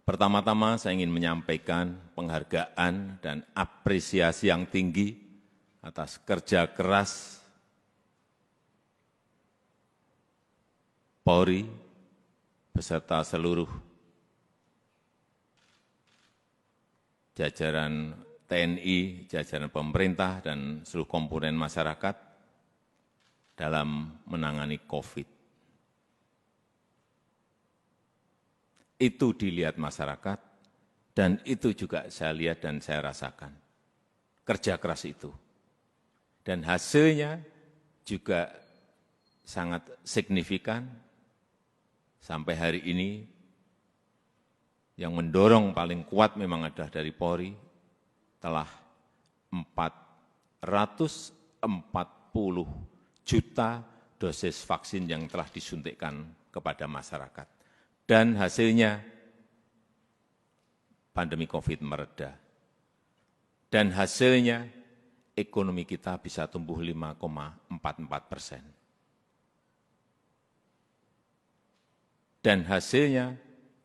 Pertama-tama saya ingin menyampaikan penghargaan dan apresiasi yang tinggi atas kerja keras Polri beserta seluruh jajaran TNI, jajaran pemerintah, dan seluruh komponen masyarakat dalam menangani COVID. Itu dilihat masyarakat, dan itu juga saya lihat dan saya rasakan. Kerja keras itu. Dan hasilnya juga sangat signifikan. Sampai hari ini, yang mendorong paling kuat memang adalah dari Polri, telah 440 juta dosis vaksin yang telah disuntikkan kepada masyarakat. Dan hasilnya pandemi COVID mereda. Dan hasilnya ekonomi kita bisa tumbuh 5,44%. Dan hasilnya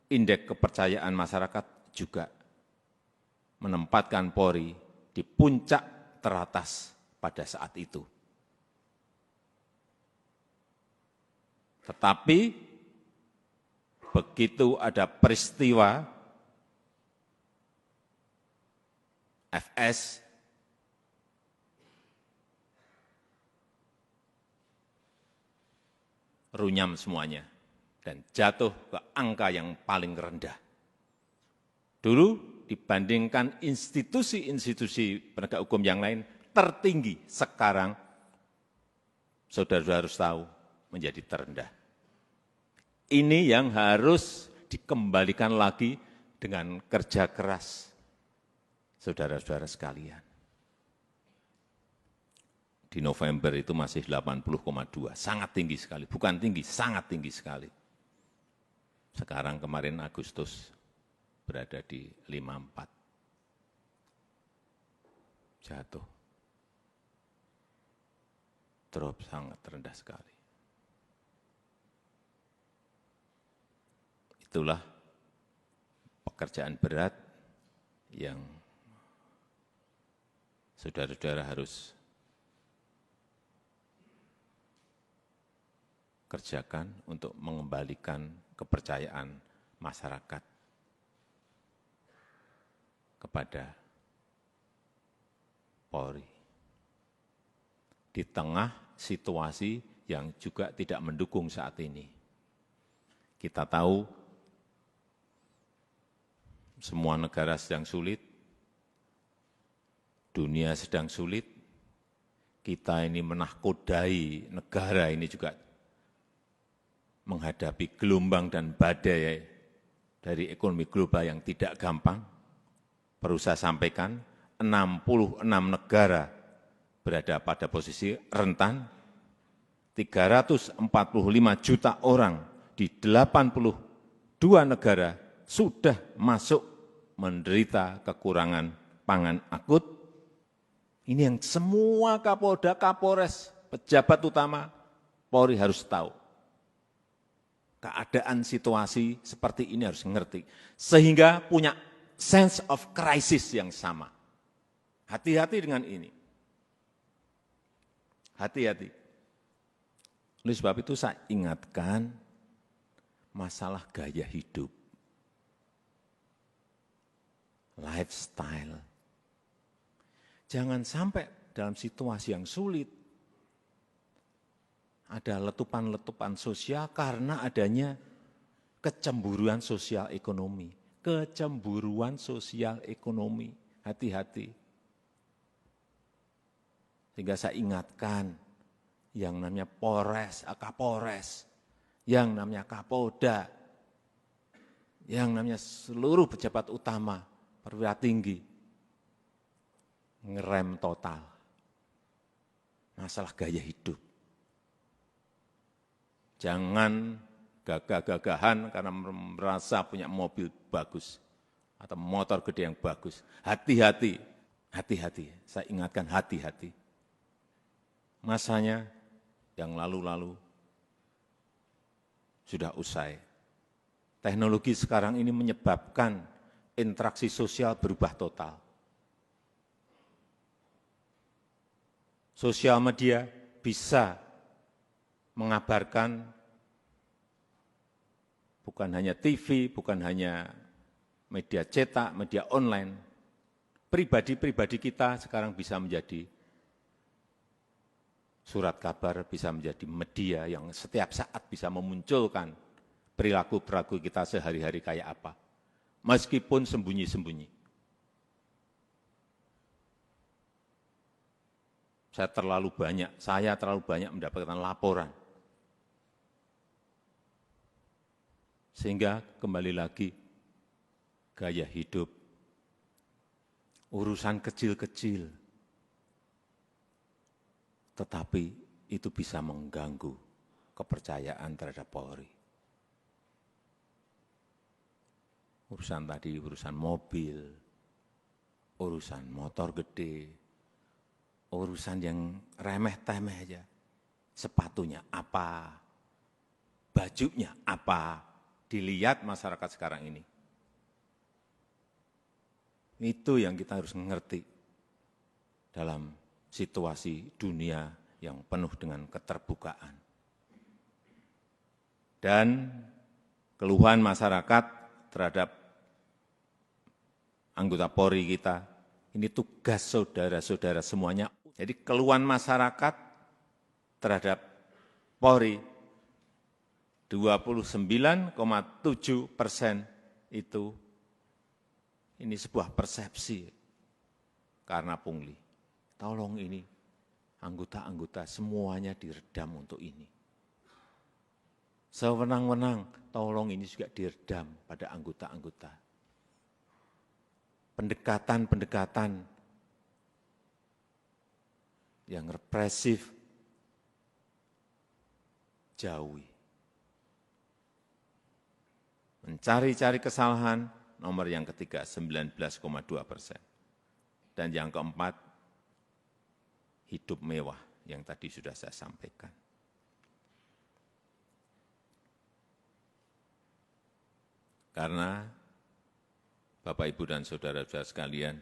indeks kepercayaan masyarakat juga menempatkan Polri di puncak teratas pada saat itu. Tetapi begitu ada peristiwa FS, runyam semuanya dan jatuh ke angka yang paling rendah. Dulu dibandingkan institusi-institusi penegak hukum yang lain tertinggi, sekarang saudara-saudara harus tahu menjadi terendah. Ini yang harus dikembalikan lagi dengan kerja keras saudara-saudara sekalian. Di November itu masih 80,2, sangat tinggi sekali, bukan tinggi, sangat tinggi sekali. Sekarang kemarin Agustus berada di 54. Jatuh. Drop sangat rendah sekali. Itulah pekerjaan berat yang saudara-saudara harus kerjakan untuk mengembalikan kepercayaan masyarakat kepada Polri. Di tengah situasi yang juga tidak mendukung saat ini. Kita tahu semua negara sedang sulit, dunia sedang sulit, kita ini menahkodai negara ini juga menghadapi gelombang dan badai dari ekonomi global yang tidak gampang. Perlu saya sampaikan, 66 negara berada pada posisi rentan, 345 juta orang di 82 negara sudah masuk menderita kekurangan pangan akut. Ini yang semua Kapolda, Kapolres, pejabat utama Polri harus tahu. Keadaan situasi seperti ini harus mengerti. Sehingga punya sense of crisis yang sama. Hati-hati dengan ini. Hati-hati. Oleh sebab itu saya ingatkan masalah gaya hidup. Lifestyle. Jangan sampai dalam situasi yang sulit ada letupan-letupan sosial karena adanya kecemburuan sosial ekonomi. Kecemburuan sosial ekonomi. Hati-hati. Sehingga saya ingatkan yang namanya Polres, Kapolres, yang namanya Kapolda, yang namanya seluruh pejabat utama, perwira tinggi, ngerem total masalah gaya hidup. Jangan gagah-gagahan karena merasa punya mobil bagus atau motor gede yang bagus. Hati-hati, hati-hati. Saya ingatkan hati-hati. Masanya yang lalu-lalu sudah usai. Teknologi sekarang ini menyebabkan interaksi sosial berubah total. Sosial media bisa mengabarkan bukan hanya TV, bukan hanya media cetak, media online. Pribadi-pribadi kita sekarang bisa menjadi surat kabar, bisa menjadi media yang setiap saat bisa memunculkan perilaku-perilaku kita sehari-hari kayak apa. Meskipun sembunyi-sembunyi. Saya terlalu banyak mendapatkan laporan. Sehingga kembali lagi, gaya hidup, urusan kecil-kecil, tetapi itu bisa mengganggu kepercayaan terhadap Polri. Urusan tadi, urusan mobil, urusan motor gede, urusan yang remeh-temeh aja. Sepatunya apa, bajunya apa, dilihat masyarakat sekarang ini. Itu yang kita harus mengerti dalam situasi dunia yang penuh dengan keterbukaan. Dan keluhan masyarakat terhadap anggota Polri kita, ini tugas saudara-saudara semuanya. Jadi keluhan masyarakat terhadap Polri 29,7% itu ini sebuah persepsi karena pungli. Tolong ini anggota-anggota semuanya diredam untuk ini. Sewenang-wenang, tolong ini juga diredam pada anggota-anggota. Pendekatan-pendekatan yang represif, jauhi. Mencari-cari kesalahan, nomor yang ketiga 19,2%. Dan yang keempat, hidup mewah yang tadi sudah saya sampaikan. Karena Bapak, Ibu, dan saudara-saudara sekalian,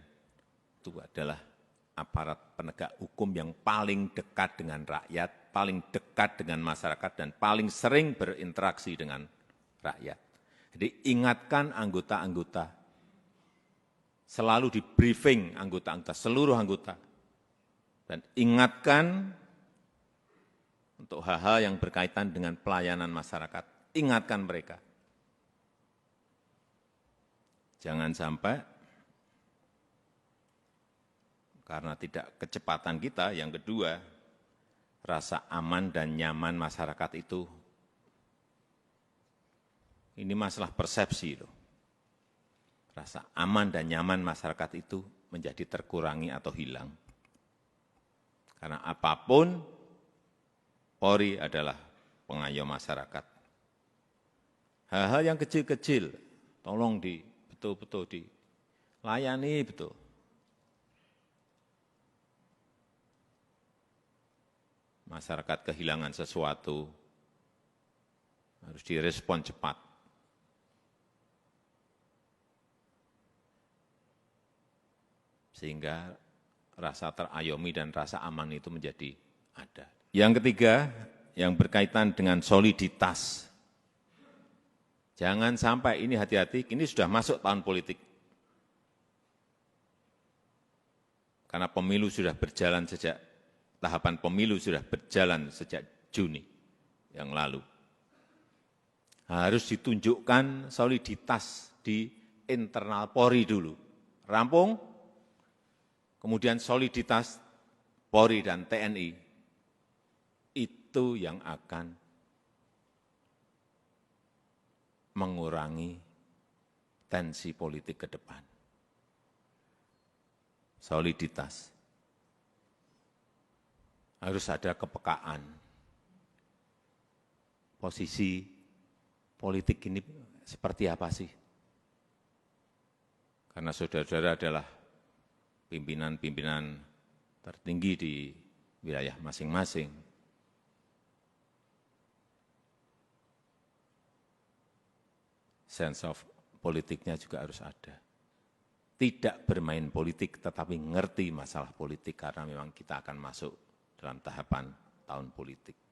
itu adalah aparat penegak hukum yang paling dekat dengan rakyat, paling dekat dengan masyarakat, dan paling sering berinteraksi dengan rakyat. Jadi ingatkan anggota-anggota, selalu di briefing anggota-anggota, seluruh anggota, dan ingatkan untuk hal-hal yang berkaitan dengan pelayanan masyarakat, ingatkan mereka. Jangan sampai karena tidak kecepatan kita, yang kedua, rasa aman dan nyaman masyarakat itu, ini masalah persepsi loh. Rasa aman dan nyaman masyarakat itu menjadi terkurangi atau hilang. Karena apapun, Polri adalah pengayom masyarakat. Hal-hal yang kecil-kecil, tolong betul-betul dilayani betul. Masyarakat kehilangan sesuatu, harus direspon cepat. Sehingga rasa terayomi dan rasa aman itu menjadi ada. Yang ketiga, yang berkaitan dengan soliditas. Jangan sampai ini, hati-hati, ini sudah masuk tahun politik. Karena pemilu sudah berjalan tahapan pemilu sudah berjalan sejak Juni yang lalu. Harus ditunjukkan soliditas di internal Polri dulu. Rampung, kemudian soliditas Polri dan TNI. Itu yang akan mengurangi tensi politik ke depan. Soliditas. Harus ada kepekaan. Posisi politik ini seperti apa sih? Karena saudara-saudara adalah pimpinan-pimpinan tertinggi di wilayah masing-masing. sense of politiknya juga harus ada. Tidak bermain politik, tetapi ngerti masalah politik, karena memang kita akan masuk dalam tahapan tahun politik.